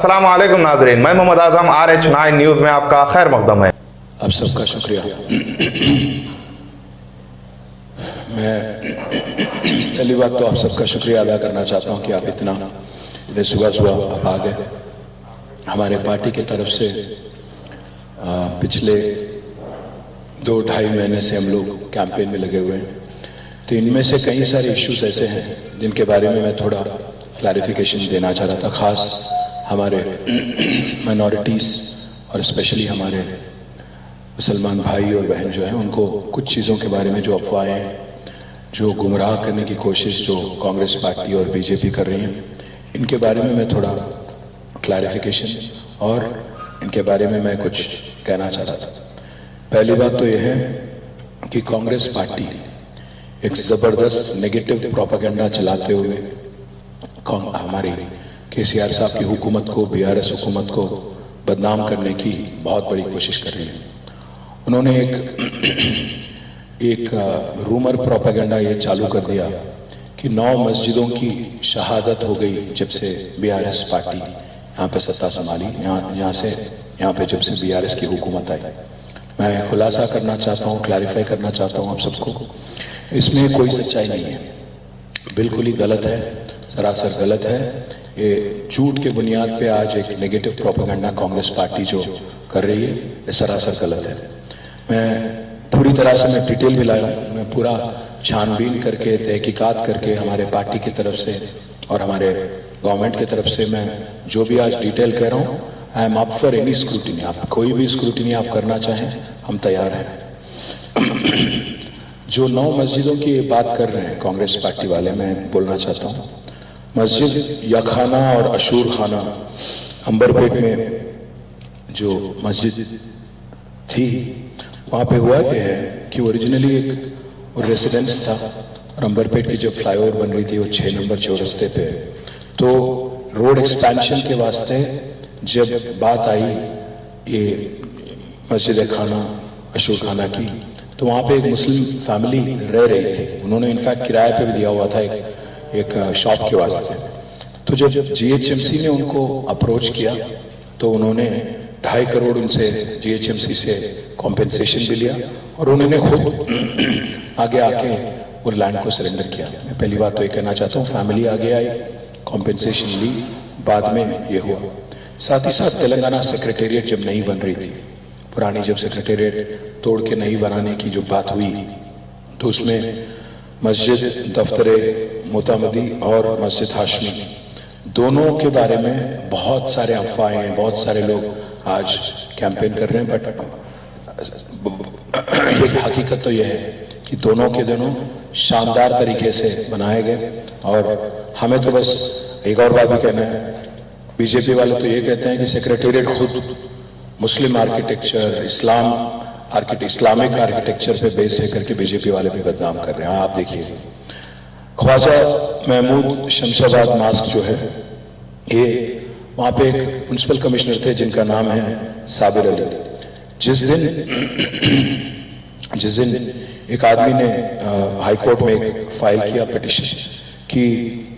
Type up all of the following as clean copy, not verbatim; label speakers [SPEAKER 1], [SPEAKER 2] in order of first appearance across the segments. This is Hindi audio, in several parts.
[SPEAKER 1] अस्सलाम वालेकुम नाजरीन, मैं मोहम्मद आजम RH9 न्यूज़ में आपका खैर मकदम है।
[SPEAKER 2] आप सबका शुक्रिया। मैं पहली बात तो आप सबका शुक्रिया अदा करना चाहता हूं कि आप इतने सुबह सुबह आप आ गए। हमारे पार्टी की तरफ से पिछले 2-2.5 महीने से हम लोग कैंपेन में लगे हुए हैं, तो इनमें से कई सारे इश्यूज ऐसे हैं जिनके बारे में मैं थोड़ा क्लैरिफिकेशन देना चाह रहा था। खास हमारे माइनॉरिटीज़ और स्पेशली हमारे मुसलमान भाई और बहन जो हैं, उनको कुछ चीज़ों के बारे में जो अफवाहें, जो गुमराह करने की कोशिश जो कांग्रेस पार्टी और बीजेपी कर रही हैं, इनके बारे में मैं थोड़ा क्लैरिफिकेशन और इनके बारे में मैं कुछ कहना चाह रहा था। पहली बात तो यह है कि कांग्रेस पार्टी एक ज़बरदस्त नेगेटिव प्रोपेगेंडा चलाते हुए हमारी KCR साहब की हुकूमत को, BRS हुकूमत को बदनाम करने की बहुत बड़ी कोशिश कर रही है। उन्होंने एक रूमर प्रोपेगेंडा ये चालू कर दिया कि 9 मस्जिदों की शहादत हो गई जब से BRS पार्टी यहाँ पे सत्ता संभाली, यहाँ पे जब से BRS की हुकूमत आई। मैं खुलासा करना चाहता हूँ, क्लैरिफाई करना चाहता हूँ आप सबको, इसमें कोई सच्चाई नहीं है, बिल्कुल ही गलत है, सरासर गलत है। ये झूठ के बुनियाद पे आज एक नेगेटिव प्रोपेगेंडा कांग्रेस पार्टी जो कर रही है, ये सरासर गलत है। मैं पूरी तरह से मैं डिटेल भी लाया, मैं पूरा छानबीन करके, तहकीकात करके हमारे पार्टी की तरफ से और हमारे गवर्नमेंट की तरफ से मैं जो भी आज डिटेल कह रहा हूँ, I am up for any scrutiny. आप कोई भी स्क्रूटिनी आप करना चाहें, हम तैयार हैं। जो 9 मस्जिदों की बात कर रहे हैं कांग्रेस पार्टी वाले, मैं बोलना चाहता हूँ, मस्जिद यखाना और अशूर खाना अंबरपेट में जो मस्जिद थी, वहाँ पे हुआ क्या है कि ओरिजिनली एक रेसिडेंस था और अंबरपेट की जो फ्लाईओवर बन रही थी वो 6 नंबर चौरस्ते पे, तो रोड एक्सपेंशन के वास्ते जब बात आई ये मस्जिद खाना अशूर खाना की, तो वहाँ पे एक मुस्लिम फैमिली रह रही थी। उन्होंने इनफैक्ट किराए पे भी दिया हुआ था एक शॉप के वास्ते। तो जब GHMC ने उनको अप्रोच किया तो उन्होंने 2.5 करोड़ उनसे GHMC से कॉम्पेंसेशन भी लिया और उन्होंने खुद आगे आके वो लैंड को सरेंडर किया। मैं पहली बात तो ये कहना चाहता हूँ, फैमिली आगे आई, कॉम्पेंसेशन ली, बाद में ये हुआ। साथ ही साथ तेलंगाना सेक्रेटेरिएट जब नहीं बन रही थी, पुरानी जब सेक्रेटेरिएट तोड़ के नहीं बनाने की जो बात हुई, तो उसमें मस्जिद दफ्तरे मोतामदी और मस्जिद हाशमी दोनों के बारे में बहुत सारे अफवाहें, बहुत सारे लोग आज कैंपेन कर रहे हैं, बट एक हकीकत तो यह है कि दोनों के दोनों शानदार तरीके से बनाए गए। और हमें तो बस एक और बात भी कहना है, बीजेपी वाले तो ये कहते हैं कि सेक्रेटेरिएट खुद मुस्लिम आर्किटेक्चर, इस्लामिक आर्किटेक्चर पे बेस है करके बीजेपी वाले भी बदनाम कर रहे हैं। आप देखिए, ख्वाजा महमूद शमशाबाद मास्क जो है, ये वहां पे एक म्युनिसिपल कमिश्नर थे जिनका नाम है साबिर अली। जिस दिन एक आदमी ने हाई कोर्ट में एक फाइल किया पिटिशन कि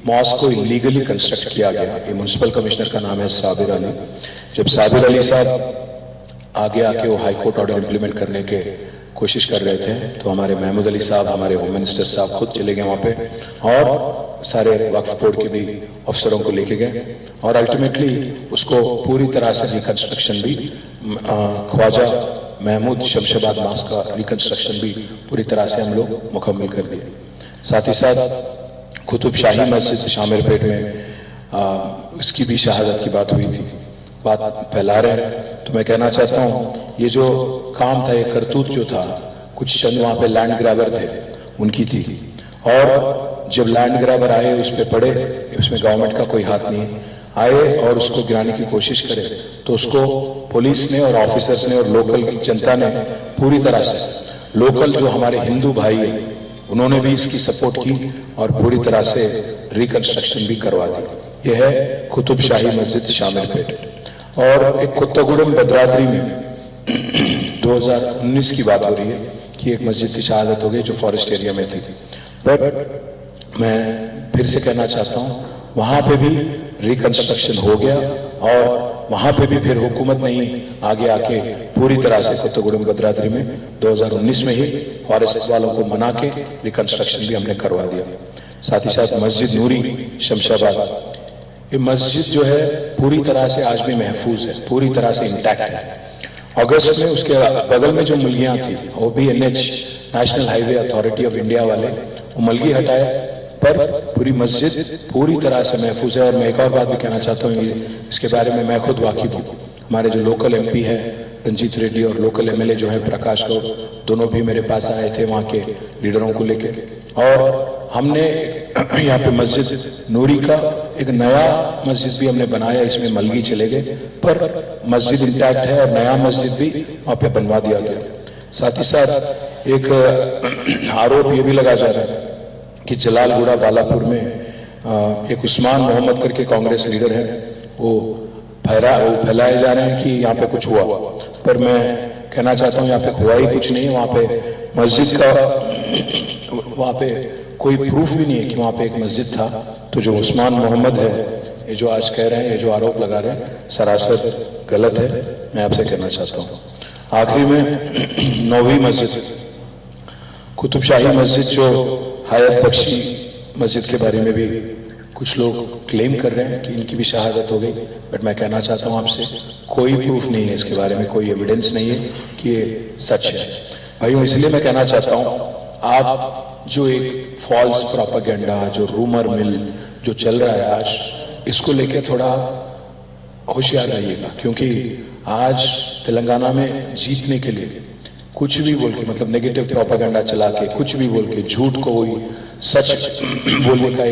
[SPEAKER 2] मॉस्क को इलीगली कंस्ट्रक्ट किया गया, ये म्युनिसिपल कमिश्नर का नाम है साबिर अली। जब साबिर अली साहब आगे आके वो हाई कोर्ट ऑर्डर इंप्लीमेंट करने के कोशिश कर रहे थे, तो हमारे महमूद अली साहब, हमारे होम मिनिस्टर साहब खुद चले गए वहां पे और सारे वक्फ बोर्ड के भी अफसरों को लेके गए और अल्टीमेटली उसको पूरी तरह से रिकंस्ट्रक्शन भी, ख्वाजा महमूद शमशाबाद मास्क का रिकंस्ट्रक्शन भी पूरी तरह से हम लोग मुकम्मल कर दिए। साथ ही साथ कुतुब शाही मस्जिद शामिरपेट में इसकी भी शहादत की बात हुई थी, बात फैला रहे हैं। तो मैं कहना चाहता हूं, ये जो काम था, ये करतूत जो था, कुछ चंद वहां पे लैंड ग्रैबर थे, उनकी थी, और जब लैंड ग्रैबर आए उस पे पड़े, उसमें गवर्नमेंट का कोई हाथ नहीं आए और उसको गिराने की कोशिश करे, तो उसको पुलिस ने और ऑफिसर्स ने और लोकल जनता ने पूरी तरह से, लोकल जो हमारे हिंदू भाई है उन्होंने भी इसकी सपोर्ट की और पूरी तरह से रिकंस्ट्रक्शन भी करवा दी। यह है कुतुब शाही मस्जिद शामिरपेट। और एक कुत्तागुड़म भद्राद्री में 2019 की बात हो रही है कि एक मस्जिद की शहादत हो गई जो फॉरेस्ट एरिया में थी। बट मैं फिर से कहना चाहता हूँ, वहां पे भी रिकंस्ट्रक्शन हो गया और वहां पे भी फिर हुकूमत नहीं आगे आके पूरी तरह से कोत्तगुडम भद्राद्री में 2019 में ही फॉरेस्ट वालों को मना के रिकंस्ट्रक्शन भी हमने करवा दिया। साथ ही साथ मस्जिद नूरी शमशाबाद, ये मस्जिद जो है पूरी तरह से आज भी महफूज है, पूरी तरह से इंटैक्ट है। अगस्त में उसके बगल में जो मुलगियां थी वो भी NH national highway authority of India वाले वो मलगी हटाए, पर पूरी मस्जिद पूरी तरह से महफूज है। और मैं एक और बात भी कहना चाहता हूँ, इसके बारे में मैं खुद वाकिफ हूँ। हमारे जो लोकल MP है रंजीत रेड्डी और लोकल MLA जो है प्रकाश गौड़, दोनों भी मेरे पास आए थे वहां के लीडरों को लेके, और हमने यहाँ पे मस्जिद नूरी का एक नया मस्जिद भी हमने बनाया। इसमें मलगी चले गए पर मस्जिद इंटैक्ट है और नया मस्जिद भी वहां पे बनवा दिया गया। साथ ही साथ एक आरोप ये भी लगा जा रहा है कि जलालगुड़ा बालापुर में एक उस्मान मोहम्मद करके कांग्रेस लीडर है, वो फैलाए जा रहे हैं कि यहाँ पे कुछ हुआ, पर मैं कहना चाहता हूँ यहाँ पे हुआ ही कुछ नहीं। वहां पे मस्जिद का वहां पे कोई प्रूफ भी नहीं है कि वहां पे एक मस्जिद था। तो जो उस्मान मोहम्मद है, ये जो आज कह रहे हैं, ये जो आरोप लगा रहे हैं, सरासर गलत है। मैं आपसे कहना चाहता हूँ आखिरी में 9वीं मस्जिद कुतुबशाही मस्जिद जो हयात बख्शी मस्जिद के बारे में भी कुछ लोग क्लेम कर रहे हैं कि इनकी भी शहादत हो गई, बट मैं कहना चाहता हूं आपसे कोई प्रूफ नहीं है इसके बारे में, कोई एविडेंस नहीं है कि ये सच है। भाइयों, इसलिए मैं कहना चाहता हूं आप जो एक फॉल्स प्रोपेगेंडा, जो रूमर मिल जो चल रहा है आज, इसको लेके थोड़ा होशियार रहिएगा, क्योंकि आज तेलंगाना में जीतने के लिए कुछ भी बोल के, मतलब नेगेटिव प्रोपेगेंडा चला के, कुछ भी बोल के, झूठ को वही सच बोलने का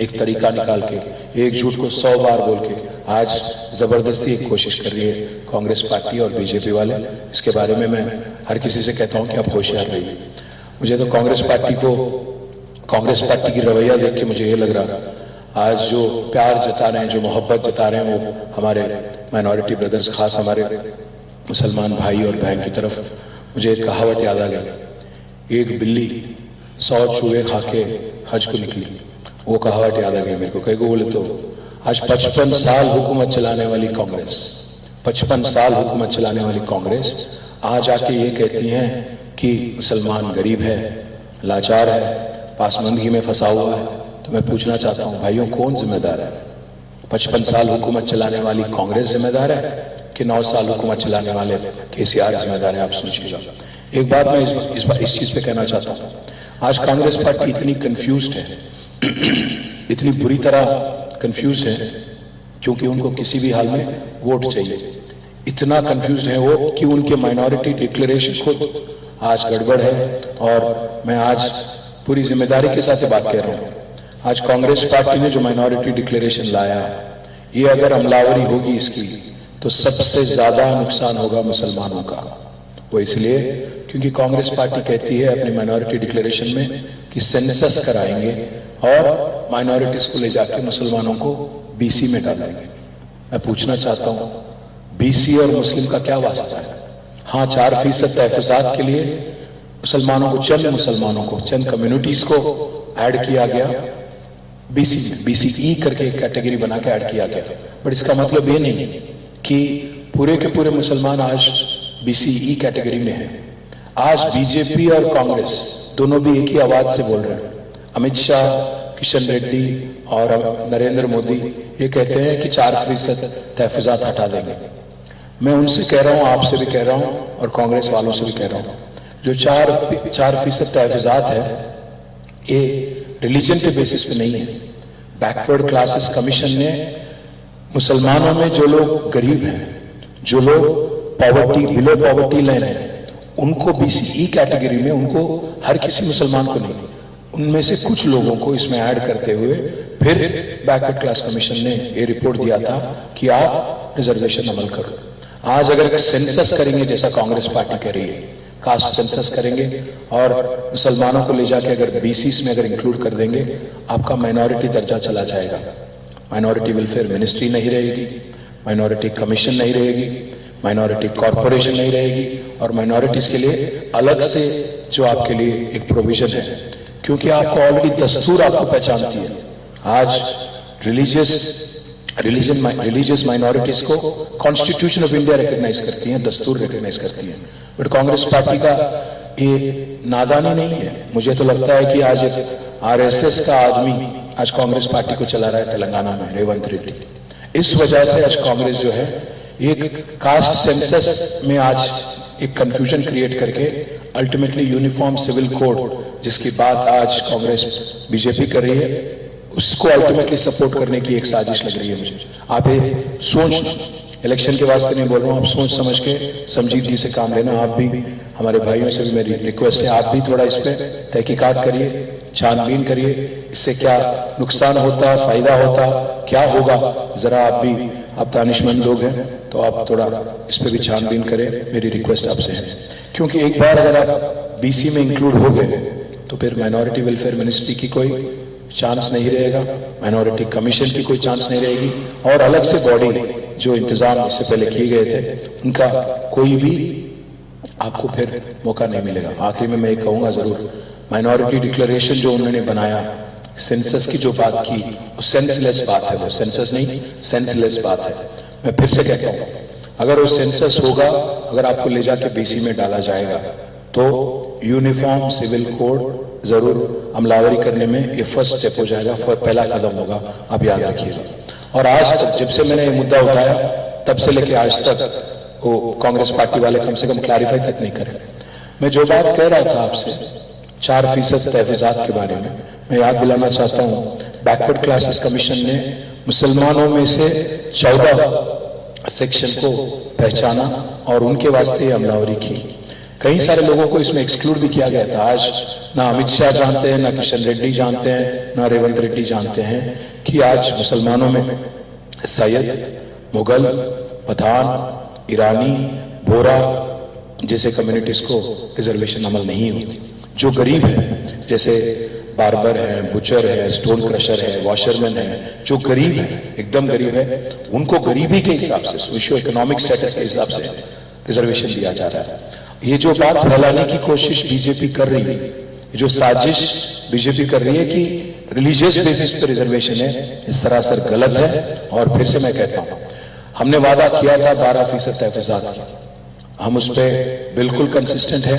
[SPEAKER 2] एक तरीका निकाल के, एक झूठ को 100 बार बोल के आज जबरदस्ती एक कोशिश कर रही है कांग्रेस पार्टी और बीजेपी वाले। इसके बारे में मैं हर किसी से कहता हूं कि आप होशियार रहिए। मुझे तो कांग्रेस पार्टी की रवैया देख के मुझे ये लग रहा, आज जो प्यार जता रहे हैं, जो मोहब्बत जता रहे हैं, वो हमारे माइनॉरिटी ब्रदर्स, खास हमारे मुसलमान भाई और बहन की तरफ। मुझे एक कहावत याद आ गया, एक बिल्ली 100 चूहे खा के हज को निकली। वो कहावत याद आ गई मेरे को। कई को बोले तो आज 55 साल हुकूमत चलाने वाली कांग्रेस, 55 साल हुकूमत चलाने वाली कांग्रेस आज आके ये कहती हैं कि मुसलमान गरीब है, लाचार है, पासमंदगी में फंसा हुआ है। तो मैं पूछना चाहता हूं भाइयों, कौन जिम्मेदार है? 55 साल हुकूमत चलाने वाली कांग्रेस जिम्मेदार है कि 9 साल हुकूमत चलाने वाले KCR जिम्मेदार है? आप सोचिएगा। एक बात मैं इस चीज पे कहना चाहता हूं, आज कांग्रेस पार्टी इतनी कंफ्यूज्ड है, इतनी बुरी तरह कंफ्यूज है, क्योंकि उनको किसी भी हाल में वोट चाहिए। इतना कंफ्यूज है वो कि उनके माइनॉरिटी डिक्लेरेशन खुद आज गड़बड़ है। और मैं आज पूरी जिम्मेदारी के साथ बात कह रहा हूं, आज कांग्रेस पार्टी ने जो माइनॉरिटी डिक्लेरेशन लाया, ये अगर अमलावरी होगी इसकी, तो सबसे ज्यादा नुकसान होगा मुसलमानों का। वो इसलिए क्योंकि कांग्रेस पार्टी कहती है अपने माइनॉरिटी डिक्लेरेशन में कि सेंसस कराएंगे और माइनॉरिटीज को ले जाकर मुसलमानों को BC में डालेंगे। मैं पूछना चाहता हूं, BC और मुस्लिम का क्या वास्ता है? हाँ, 4% तहफुजात के लिए मुसलमानों को, चंद मुसलमानों को, चंद कम्युनिटीज को ऐड किया गया BC में, BCE करके एक कैटेगरी बना के ऐड किया गया। बट इसका मतलब ये नहीं कि पूरे के पूरे मुसलमान आज BCE कैटेगरी में है। आज बीजेपी और कांग्रेस दोनों भी एक ही आवाज से बोल रहे हैं। अमित शाह, किशन रेड्डी और नरेंद्र मोदी ये कहते हैं कि 4% तहफुजात हटा देंगे। मैं उनसे कह रहा हूं, आपसे भी कह रहा हूं और कांग्रेस वालों से भी कह रहा हूं, जो 4% तहफुजात है ये रिलीजन के बेसिस पे नहीं है। बैकवर्ड क्लासेस कमीशन ने मुसलमानों में जो लोग गरीब हैं, जो लोग पॉवर्टी, बिलो पॉवर्टी लाइन है, उनको BCE कैटेगरी में, उनको हर किसी मुसलमान को नहीं, उनमें से कुछ लोगों को इसमें ऐड करते हुए फिर बैकवर्ड क्लास कमीशन ने ये रिपोर्ट दिया था कि आप रिजर्वेशन अमल करो। आज अगर सेंसस करेंगे, जैसा कांग्रेस पार्टी कह रही है, कास्ट सेंसस करेंगे और मुसलमानों को ले जाके अगर BCs में अगर इंक्लूड कर देंगे, आपका माइनॉरिटी दर्जा चला जाएगा। माइनॉरिटी वेलफेयर मिनिस्ट्री नहीं रहेगी, माइनॉरिटी कमीशन नहीं रहेगी, माइनॉरिटी कॉर्पोरेशन नहीं रहेगी, और माइनॉरिटीज के लिए अलग से जो आपके लिए एक प्रोविजन है, क्योंकि आपको ऑलरेडी दस्तूर आपको पहचानती है। आज रिलीजियस माइनॉरिटीज को कॉन्स्टिट्यूशन ऑफ इंडिया रिकॉग्नाइज करती है, दस्तूर रिकॉग्नाइज करती है। बट कांग्रेस पार्टी का ये नादानी नहीं है। मुझे तो लगता है कि आज एक आरएसएस का आदमी आज कांग्रेस पार्टी को चला रहा है तेलंगाना में, रेवंत रेड्डी। इस वजह से आज कांग्रेस जो है एक कास्ट सेंसस में आज एक कंफ्यूजन क्रिएट करके अल्टीमेटली यूनिफॉर्म सिविल कोड जिसकी बात आज कांग्रेस बीजेपी कर रही है, उसको अल्टीमेटली सपोर्ट करने की एक साजिश लग रही है मुझे। आप ये सोच, इलेक्शन के वास्ते नहीं बोल रहा हूं, आप सोच समझ के संजीदगी से काम लेना। आप भी, हमारे भाइयों से भी मेरी रिक्वेस्ट है, आप भी थोड़ा इस पे तहकीकात करिए, छानबीन करिए, इससे क्या नुकसान होता, फायदा होता, क्या होगा, जरा आप भी, आप दानिशमंद लोग हैं तो आप थोड़ा इस पे भी छानबीन करें, मेरी रिक्वेस्ट आपसे है। क्योंकि एक बार अगर आप बीसी में इंक्लूड हो गए तो फिर माइनॉरिटी वेलफेयर मिनिस्ट्री की कोई चांस नहीं रहेगा, माइनॉरिटी कमीशन की कोई चांस नहीं रहेगी, और अलग से बॉडी जो इंतजाम इससे पहले किए गए थे उनका कोई भी आपको फिर मौका नहीं मिलेगा। आखिरी में मैं एक कहूंगा जरूर, माइनॉरिटी डिक्लेरेशन जो उन्होंने बनाया, सेंसस की जो बात की, वो सेंसलेस बात है, वो सेंसस नहीं सेंसलेस बात है। मैं फिर से कहता हूं, अगर वो सेंसस होगा, अगर आपको ले जाके बीसी में डाला जाएगा तो यूनिफॉर्म सिविल कोड जरूर अमलावरी करने में ये फर्स्ट स्टेप हो जाएगा, पहला कदम होगा, आप याद रखिएगा। और आज तक जब से मैंने ये मुद्दा उठाया तब से लेके आज तक वो कांग्रेस पार्टी वाले कम से कम क्लैरिफाई तक नहीं करे। मैं जो बात कह रहा था आपसे 4% तहफात के बारे में, मैं याद दिलाना चाहता हूं, बैकवर्ड क्लासेस कमीशन ने मुसलमानों में से 14 सेक्शन को पहचाना और उनके वास्ते अमलावरी की। कई सारे लोगों को इसमें एक्सक्लूड भी किया गया था। आज ना अमित शाह जानते हैं, ना किशन रेड्डी जानते हैं, ना रेवंत रेड्डी जानते हैं कि आज मुसलमानों में सैयद, मुगल, पठान, ईरानी, बोरा जैसे कम्युनिटीज को रिजर्वेशन अमल नहीं होती। जो गरीब है, जैसे बार्बर है, बुचर है, स्टोन क्रशर है, वॉशरमैन है, जो गरीब है, एकदम गरीब है, उनको गरीबी के हिसाब से, सोशियो इकोनॉमिक स्टेटस के हिसाब से रिजर्वेशन दिया जा रहा है। ये जो बात फैलाने की कोशिश बीजेपी कर रही है, जो साजिश बीजेपी कर रही है कि रिलीजियस बेसिस पर रिजर्वेशन है, ये सरासर गलत है। और फिर से मैं कहता हूं, हमने वादा किया था 12% तहफात की, हम उस पर बिल्कुल कंसिस्टेंट है।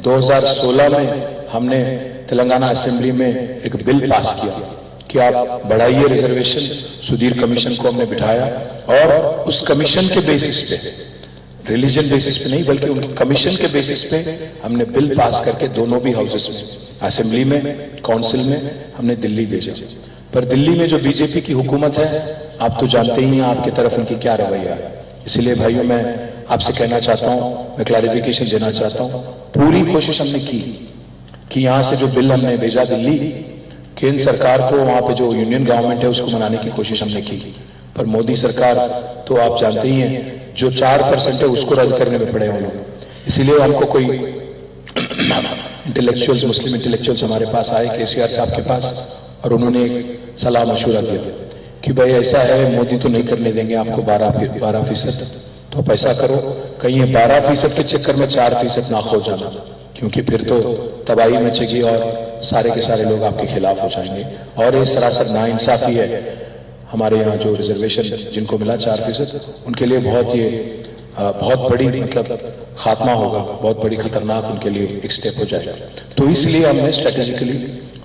[SPEAKER 2] 2016 में हमने तेलंगाना असेंबली में एक बिल पास किया कि आप बढ़ाइए रिजर्वेशन, सुधीर कमीशन को हमने बिठाया और उस कमीशन के बेसिस पे, रिलीजन बेसिस पे नहीं बल्कि उनके कमीशन के बेसिस पे हमने बिल पास करके दोनों भी हाउसेस में, असेंबली में, काउंसिल में हमने दिल्ली भेजा। पर दिल्ली में जो बीजेपी की हुकूमत है, आप तो जानते ही हैं आपकी तरफ उनकी क्या रवैया है। इसलिए भाइयों, मैं आपसे कहना चाहता हूं, मैं क्लैरिफिकेशन देना चाहता हूं, पूरी कोशिश हमने की कि यहां से जो बिल हमने भेजा दिल्ली, केंद्र सरकार को, वहां पे जो यूनियन गवर्नमेंट है उसको मनाने की कोशिश हमने की। पर मोदी सरकार तो आप जानते ही हैं, जो 4% है उसको रद्द करने में पड़े हम लोग। इसीलिए हमको कोई इंटेलेक्चुअल्स, मुस्लिम इंटेलेक्चुअल्स हमारे पास आए, केसीआर साहब के पास, और उन्होंने एक सलाह मशूरा दिया कि भाई ऐसा है, मोदी तो नहीं करने देंगे आपको 12%, तो आप ऐसा करो, कहीं ये 12% के चक्कर में 4% ना हो जाना, क्योंकि फिर तो तबाही मचेगी और सारे के सारे लोग आपके खिलाफ हो जाएंगे। और ये सरासर नाइंसाफी है। हमारे यहाँ जो रिजर्वेशन जिनको मिला 4%, उनके लिए बहुत बड़ी मतलब खात्मा होगा, बहुत बड़ी खतरनाक उनके लिए एक स्टेप हो जाएगा। तो इसलिए हमने स्ट्रेटेजिकली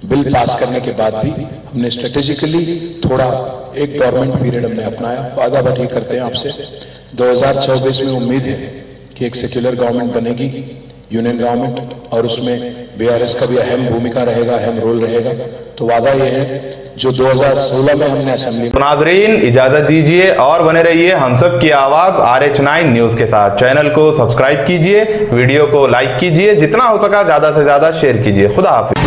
[SPEAKER 2] बिल पास करने के बाद भी हमने स्ट्रेटेजिकली थोड़ा एक गवर्नमेंट पीरियड हमने अपनाया। वादा भी करते हैं आपसे, 2024 में उम्मीद है कि एक सेक्युलर गवर्नमेंट बनेगी, यूनियन गवर्नमेंट, और उसमें बीआरएस का भी अहम भूमिका रहेगा, अहम रोल रहेगा। तो वादा यह है जो 2016 में हमने असेंबली।
[SPEAKER 1] तो नाजरीन, इजाजत दीजिए और बने रहिए हम सब की आवाज RH9 न्यूज के साथ। चैनल को सब्सक्राइब कीजिए, वीडियो को लाइक कीजिए, जितना हो सका ज्यादा से ज्यादा शेयर कीजिए। खुदा हाफिज।